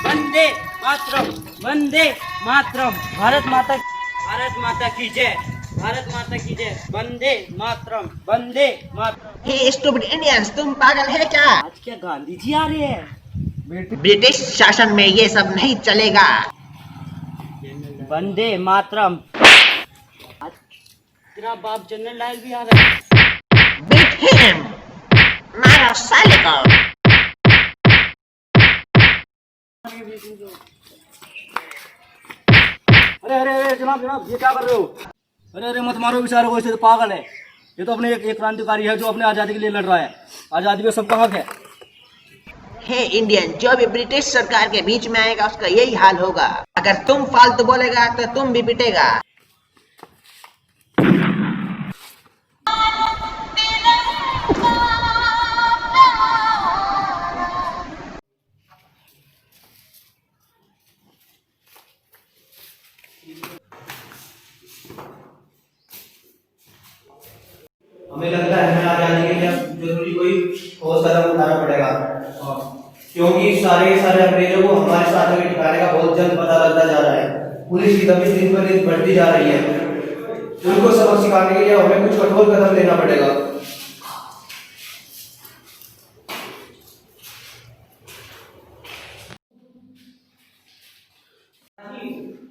वंदे मातरम, वंदे मातरम। भारत माता की जय, भारत माता की जय, वंदे मातरम, वंदे मातरम। हे स्टूपिड इंडियंस, तुम पागल है क्या? आज क्या गांधी जी आ रहे हैं? ब्रिटिश शासन में ये सब नहीं चलेगा। वंदे मातरम। आज तेरा बाप जनरल डायर भी आ रहा है। बीट हिम, मारो साले को। अरे अरे अरे जनाब जनाब, ये क्या कर रहे हो? अरे अरे मत मारो बेचारे को, ऐसे तो पागल है। ये तो अपने एक क्रांतिकारी है जो अपने आज़ादी के लिए लड़ रहा है। आज़ादी में सबका हक है। हे इंडियन, जो भी ब्रिटिश सरकार के बीच में आएगा उसका यही हाल होगा। अगर तुम फालतू बोलेगा तो तुम भी पिटेगा। हमें लगता है हमें आजादी के लिए अब जरूरी कोई ठोस कदम उठाना पड़ेगा, क्योंकि सारे अंग्रेजों को हमारे साथ में ठिकाने का बहुत जल्द पता लगता जा रहा है। पुलिस की दबिश दिन पर दिन बढ़ती जा रही है। उनको सबक सिखाने के लिए हमें कुछ कठोर कदम लेना पड़ेगा।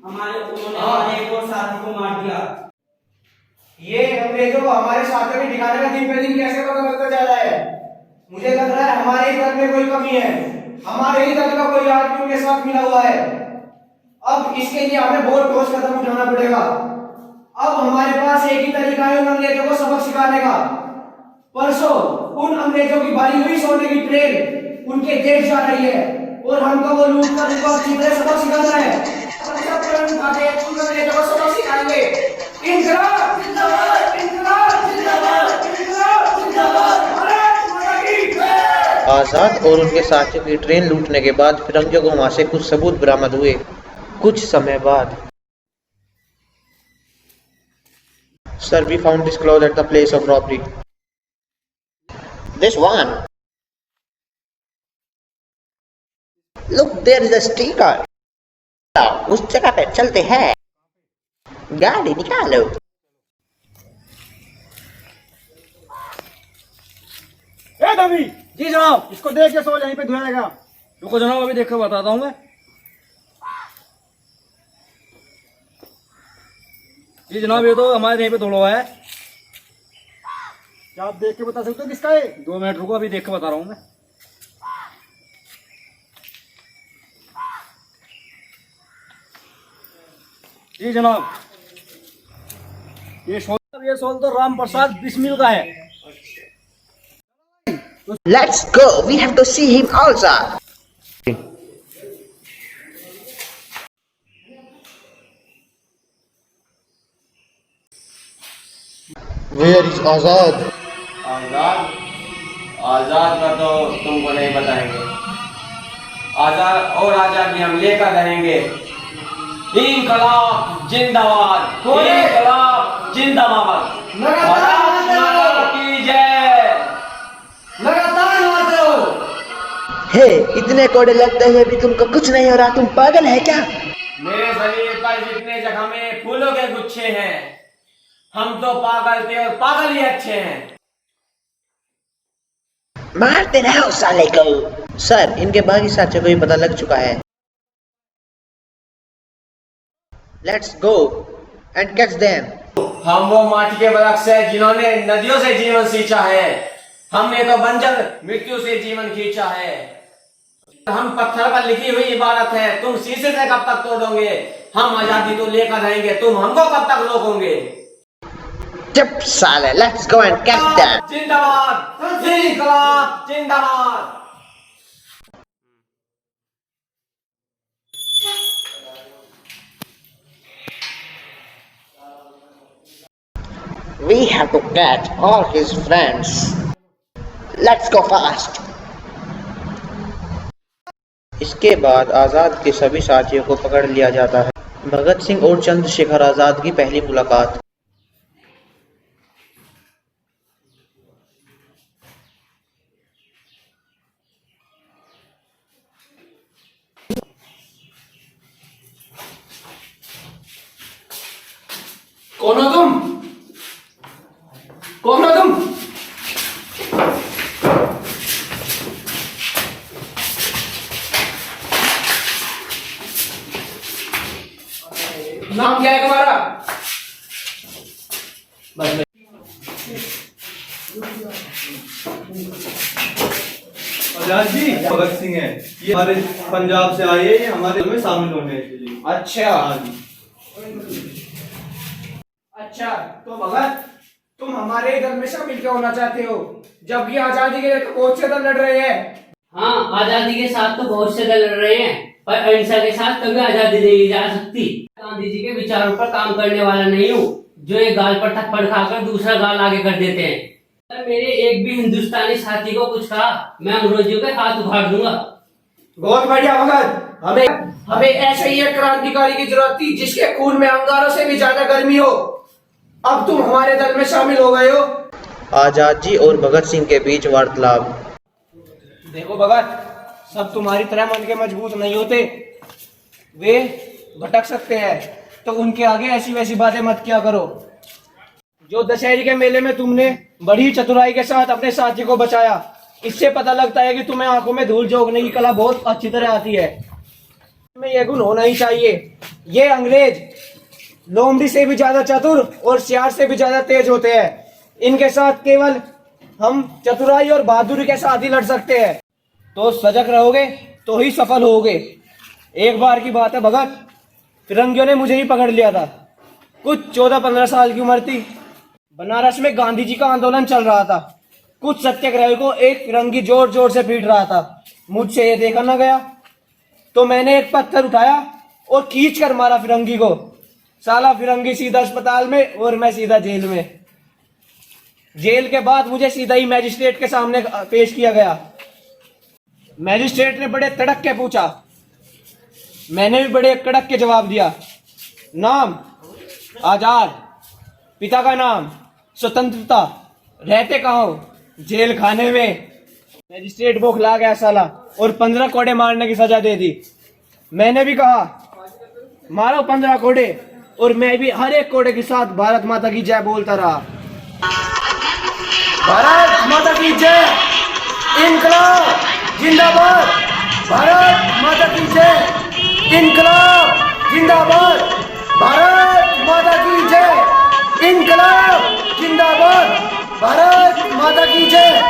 हमारे एक और साथी को मार दिया। ये अंग्रेजों को हमारे साथ में ठिकाने का दिन पे दिन कैसे पता लगता जा रहा है? मुझे लग रहा है हमारे ही दल में कोई कमी है। हमारे ही दल का कोई आदमी उनके साथ मिला हुआ है। अब इसके लिए हमें बहुत ठोस कदम उठाना पड़ेगा। अब हमारे पास एक ही तरीका है उन अंग्रेजों को सबक सिखाने का। परसों उन अंग्रेजों की भरी हुई सोने की ट्रेन उनके देश जा रही है और हमको वो लूट कर उनको अच्छी तरह सबक सिखाना है। हम सब प्रण उठा के उन अंग्रेजों को सबक सिखाएंगे। इंकलाब जिंदाबाद, इंकलाब जिंदाबाद, इंकलाब जिंदाबाद, भारत माता की जय। आजाद और उनके साथियों की ट्रेन लूटने के बाद फिरंगियों को वहां से कुछ सबूत बरामद हुए। कुछ समय बाद Sir, we found this cloth at the place of robbery. This one. Look, there is a sticker. उस जगह पे चलते हैं। गाड़ी निकालो। ए दबी जी जनाब, इसको देख के सो यहीं पे धुआएगा। रुको जनाब, अभी देख कर बताता हूँ मैं। जी जनाब, ये तो हमारे यहीं पे धुला हुआ है। क्या आप देख के बता सकते हो किसका है? 2 मिनट रुको, अभी देख के बता रहा हूँ मैं। जी जनाब, ये शॉल तो राम प्रसाद बिस्मिल का है। Let's go. We have to see him also. Where is Azad? आजाद आजाद का तो तुमको नहीं बताएंगे। आजाद और आजादी हम लेकर रहेंगे। इंकलाब जिंदाबाद, इंकलाब जिंदाबाद, भारत माता की जय। लगातार मारते हो। हे, इतने कोड़े लगते हुए भी तुमको कुछ नहीं हो रहा? तुम पागल है क्या? मेरे शरीर पर जितने जख्म फूलों के गुच्छे हैं, हम तो पागल थे और पागल ही अच्छे हैं। मारते रहो साले को। सर, इनके बाकी साथियों को भी पता लग चुका है। Let's go and catch them. हम वो माटी के वृक्ष हैं जिन्होंने नदियों से जीवन सींचा है। हमने तो बंजर मृत्यु से जीवन खींचा है। हम पत्थर पर लिखी हुई इबारत है, तुम शीशे से कब तक तोड़ोगे? हम आजादी तो लेकर रहेंगे, तुम हमको कब तक रोकोगे? चुप साले, let's go and catch them. जिंदाबाद, इंकलाब जिंदाबाद। We have to catch all his friends. Let's go fast. इसके बाद आजाद के सभी साथियों को पकड़ लिया जाता है। भगत सिंह और चंद्रशेखर आजाद की पहली मुलाकात। कौन हो तुम? कौन हो तुम? नाम क्या है तुम्हारा? आजाद जी भगत सिंह है, ये हमारे पंजाब से आए, ये हमारे दल में शामिल होने के लिए। अच्छा हाँ जी। अच्छा, तो भगत तुम हमारे ही दल में शामिल क्यों होना चाहते हो, जबकि आजादी के लिए तो बहुत से दल लड़ रहे हैं। हाँ, आजादी के साथ तो बहुत से दल लड़ रहे हैं, पर अहिंसा के साथ कभी आजादी नहीं ली जा सकती। गांधी जी के विचारों पर काम करने वाला नहीं हूँ जो एक गाल पर थप्पड़ खाकर दूसरा गाल आगे कर देते हैं। अगर मेरे एक भी हिंदुस्तानी साथी को कुछ कहा, मैं अंग्रेजों के हाथ उखाड़ दूंगा। बहुत बढ़िया भगत, हमें हमें ऐसे ही एक क्रांतिकारी की जरूरत थी जिसके खून में अंगारों से भी ज्यादा गर्मी हो। अब तुम हमारे दल में शामिल हो गए हो। आजाद जी और भगत सिंह के बीच वार्तालाप। देखो भगत, सब तुम्हारी तरह मन के मजबूत नहीं होते, वे भटक सकते हैं, तो उनके आगे ऐसी वैसी बातें मत किया करो। जो दशहरे के मेले में तुमने बड़ी चतुराई के साथ अपने साथी को बचाया, इससे पता लगता है कि तुम्हें आंखों में धूल झोंकने की कला बहुत अच्छी तरह आती है। तुम्हें यह गुण होना ही चाहिए। ये अंग्रेज लोमड़ी से भी ज्यादा चतुर और सियार से भी ज्यादा तेज होते हैं। इनके साथ केवल हम चतुराई और बहादुरी के साथ ही लड़ सकते हैं। तो सजग रहोगे तो ही सफल होगे। एक बार की बात है भगत, फिरंगियों ने मुझे ही पकड़ लिया था। कुछ 14-15 साल की उम्र थी। बनारस में गांधी जी का आंदोलन चल रहा था। कुछ सत्याग्रही को एक फिरंगी जोर जोर से पीट रहा था। मुझसे ये देखा न गया, तो मैंने एक पत्थर उठाया और खींच कर मारा फिरंगी को। साला फिरंगी सीधा अस्पताल में और मैं सीधा जेल में। जेल के बाद मुझे सीधा ही मैजिस्ट्रेट के सामने पेश किया गया। मैजिस्ट्रेट ने बड़े तड़क के पूछा, मैंने भी बड़े कड़क के जवाब दिया। नाम आजाद, पिता का नाम स्वतंत्रता, रहते कहाँ हो? जेल खाने में। मैजिस्ट्रेट बौखला गया साला और 15 कोड़े मारने की सजा दे दी। मैंने भी कहा मारो 15 कोड़े, और मैं भी हर एक कोड़े के साथ भारत माता की जय बोलता रहा। भारत माता की जय, इनकलाब जिंदाबाद, भारत माता की जय, इनकलाब जिंदाबाद, भारत माता की जय, इनकलाब जिंदाबाद, भारत माता की जय।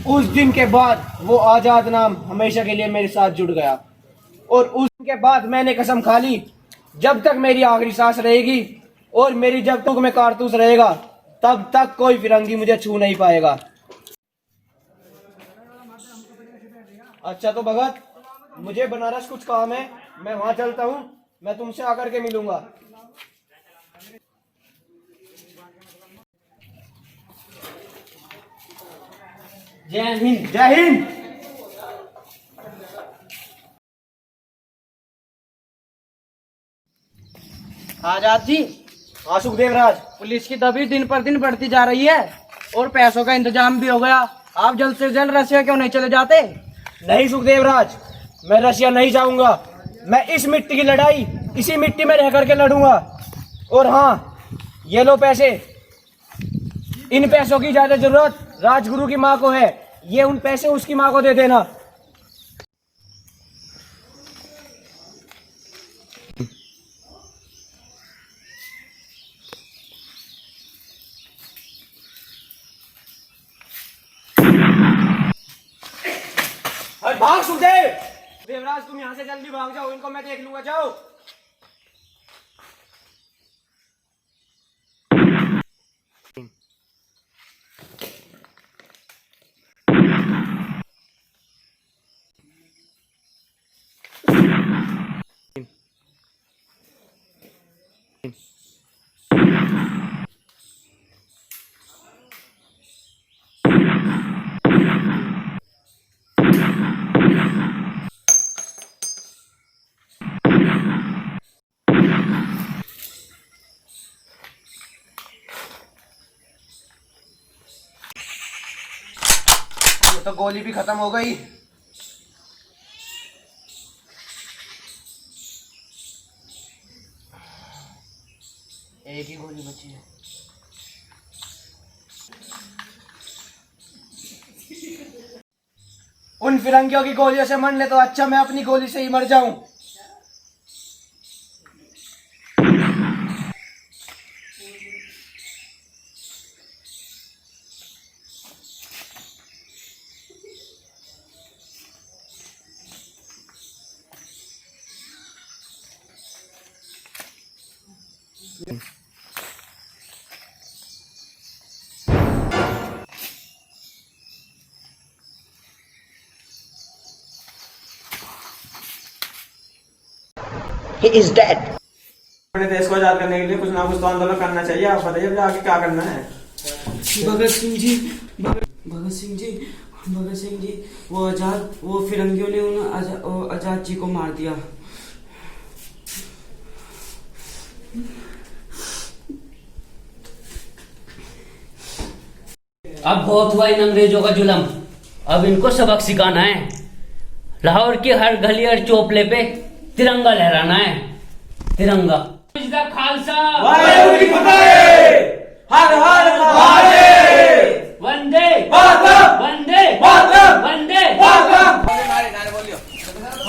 उस दिन के बाद वो आजाद नाम हमेशा के लिए मेरे साथ जुड़ गया, और उस दिन के बाद मैंने कसम खा ली, जब तक मेरी आखिरी सांस रहेगी और मेरी जब तक में कारतूस रहेगा, तब तक कोई फिरंगी मुझे छू नहीं पाएगा। अच्छा तो भगत, मुझे बनारस कुछ काम है, मैं वहां चलता हूँ। मैं तुमसे आकर के मिलूंगा। जय हिंद। जय हिंद। आजाद जी, हाँ सुखदेव राज। पुलिस की दबिश दिन पर दिन बढ़ती जा रही है और पैसों का इंतजाम भी हो गया। आप जल्द से जल्द रशिया क्यों नहीं चले जाते? नहीं सुखदेव राज, मैं रशिया नहीं जाऊंगा। मैं इस मिट्टी की लड़ाई इसी मिट्टी में रह करके लड़ूंगा। और हाँ, ये लो पैसे। इन पैसों की ज्यादा जरूरत राजगुरु की माँ को है। ये उन पैसे उसकी माँ को दे देना। अरे भाग सुखदेव। देवराज तुम यहाँ से जल्दी भाग जाओ, इनको मैं देख लूंगा। जाओ। तो गोली भी खत्म हो गई। एक ही गोली बची है। उन फिरंगियों की गोलियों से मरने तो अच्छा मैं अपनी गोली से ही मर जाऊं। He is dead. अपने देश को आजाद करने के लिए कुछ ना कुछ तो आंदोलन करना चाहिए। आप बताइए अब आगे क्या करना है। भगत सिंह जी, भगत सिंह जी, भगत सिंह जी, वो फिरंगियों ने उन आजाद जी को मार दिया। अब बहुत हुआ इन अंग्रेजों का जुल्म, अब इनको सबक सिखाना है। लाहौर की हर गली और चौपले पे तिरंगा लहराना है, तिरंगा। खालसा वाहेगुरु जी की फतेह। हर हर महादेव। वंदे मातरम। वंदे मातरम। वंदे मातरम।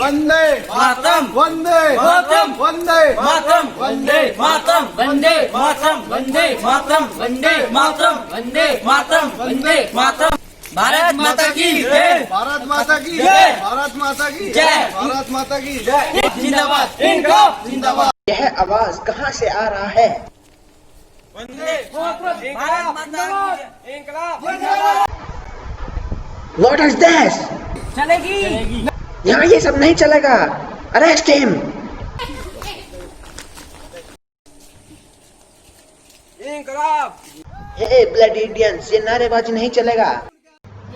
वंदे मातरम, वंदे मातरम, वंदे मातरम, वंदे मातरम, वंदे मातरम, वंदे मातरम, वंदे मातरम, वंदे मातरम, वंदे मातरम। भारत माता की जय। भारत माता की जय। भारत माता की जय। भारत माता की जय। जिंदाबाद, इनकलाब, जिंदाबाद। यह आवाज कहाँ से आ रहा है? वंदे मातरम, भारत माता की जय। इनकलाब, What is this? चलेगी। यहाँ ये सब नहीं चलेगा। Arrest him. इनकलाब। Hey bloody Indians, ये नारेबाजी नहीं चलेगा।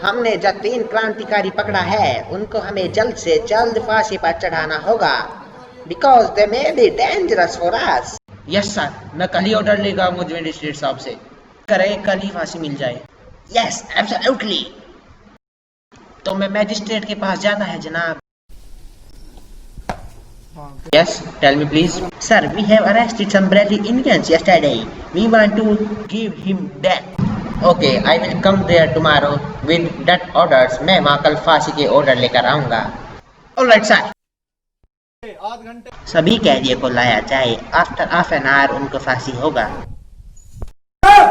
हमने जो 3 क्रांतिकारी पकड़ा है उनको हमें जल्द से जल्द फांसी पर चढ़ाना होगा, because they may be dangerous for us. Yes sir, मैं कल ही ऑर्डर लेगा मुझ मजिस्ट्रेट साहब से, करें कल ही फांसी मिल जाए। Yes, absolutely. तो मैं मजिस्ट्रेट के पास जाना है जनाब। Yes, tell me please. Sir, we have arrested some bloody Indians yesterday. We want to give him death. Okay, I will come there tomorrow with that orders. मैं वहाँ कल फांसी के ऑर्डर लेकर आऊँगा। Alright sir. आध घंटे सभी कैदियों को लाया जाए। After half an hour उनको फांसी होगा।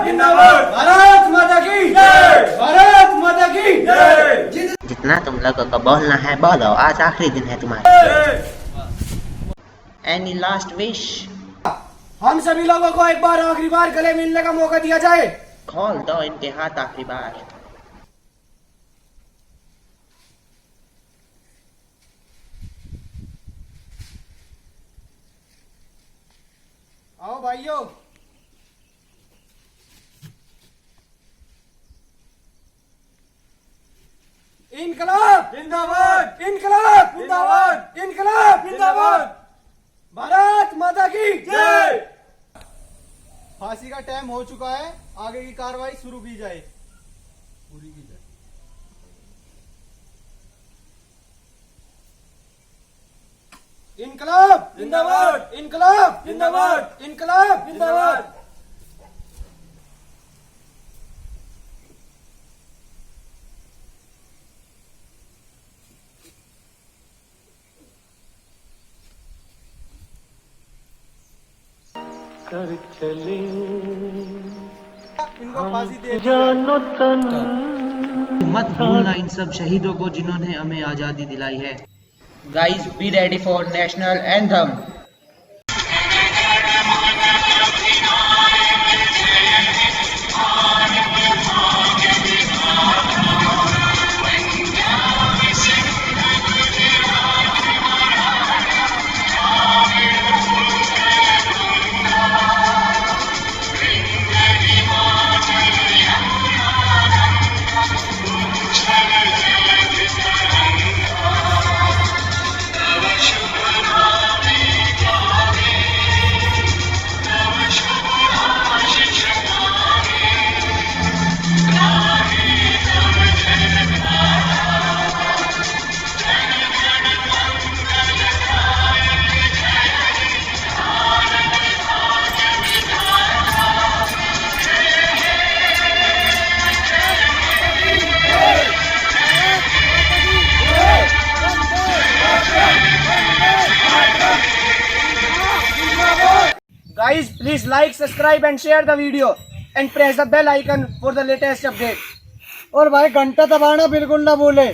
जिंदाबाद। भारत माता की जय। भारत माता की जय। जितना तुम लोगों को बोलना है बोलो, आज आखिरी दिन है तुम्हारा। Any last wish? हम सभी लोगों को एक बार आखिरी बार गले मिलने का मौका दिया जाए। खोल दो इनके हाथ आखिरी बार। आओ भाइयों। इनकलाब जिंदाबाद। इनकलाब जिंदाबाद। इनकलाब जिंदाबाद। भारत माता की जय। फांसी का टाइम हो चुका है, आगे की कार्रवाई शुरू की जाए। पूरी की जाए। इनकलाब जिंदाबाद। इनकलाब जिंदाबाद। इनकलाब जिंदाबाद। इनको फांसी दे मत भूलना इन सब शहीदों को जिन्होंने हमें आजादी दिलाई है। Guys, be ready for national anthem. Please like, subscribe and share the video and press the bell icon for the latest update. और भाई घंटा दबाना बिल्कुल ना भूले।